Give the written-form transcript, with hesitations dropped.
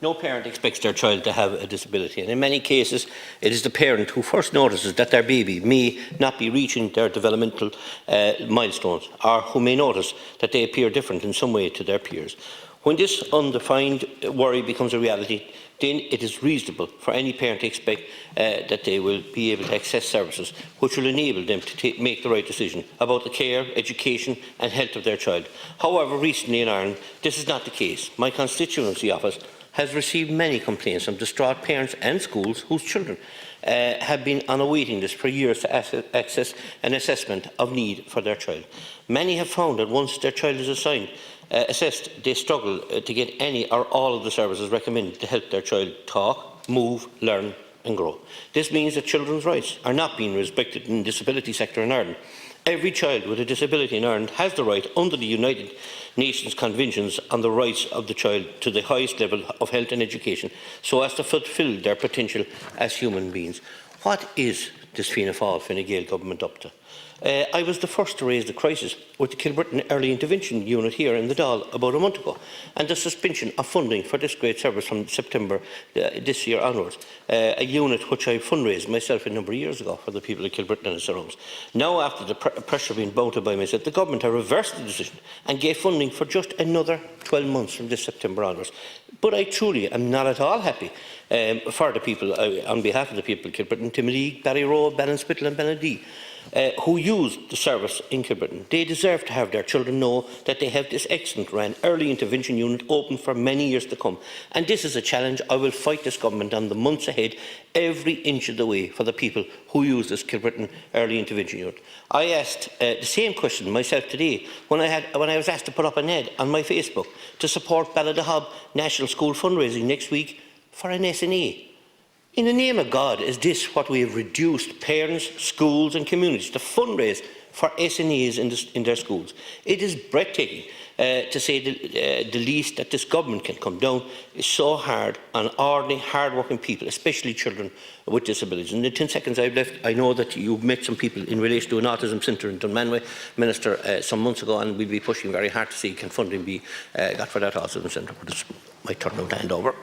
No parent expects their child to have a disability, and in many cases it is the parent who first notices that their baby may not be reaching their developmental milestones, or who may notice that they appear different in some way to their peers. When this undefined worry becomes a reality, then it is reasonable for any parent to expect that they will be able to access services which will enable them to make the right decision about the care, education and health of their child. However, recently in Ireland, this is not the case. My constituency office has received many complaints from distraught parents and schools whose children have been on a waiting list for years to access an assessment of need for their child. Many have found that once their child is assessed, they struggle to get any or all of the services recommended to help their child talk, move, learn and grow. This means that children's rights are not being respected in the disability sector in Ireland. Every child with a disability in Ireland has the right, under the United Nations Conventions on the Rights of the Child, to the highest level of health and education, so as to fulfil their potential as human beings. What is this Fianna Fáil Fine Gael government up to? I was the first to raise the crisis with the Kilbrittain Early Intervention Unit here in the Dáil about a month ago, and the suspension of funding for this great service from September this year onwards, a unit which I fundraised myself a number of years ago for the people of Kilbrittain and its surrounds. Now, after the pressure being mounted by myself, the government have reversed the decision and gave funding for just another 12 months from this September onwards. But I truly am not at all happy for the people, on behalf of the people of Kilbrittain, Timothy, Barryroe, Ballinspittle and Ballindee, who use the service in Kilbrittain. They deserve to have their children know that they have this excellent ran early intervention unit open for many years to come. And this is a challenge I will fight this government on the months ahead, every inch of the way, for the people who use this Kilbrittain Early Intervention Unit. I asked the same question myself today when I was asked to put up an ad on my Facebook to support Ballydehob National School fundraising next week for an SNE. In the name of God, is this what we have reduced parents, schools and communities to fundraise for SNEs in their schools? It is breathtaking, to say the least, that this government can come down is so hard on ordinary, hard-working people, especially children with disabilities. In the 10 seconds I've left, I know that you've met some people in relation to an autism centre in Dunmanway, Minister, some months ago, and we'll be pushing very hard to see can funding be got for that autism centre. But it's my turn now to hand over.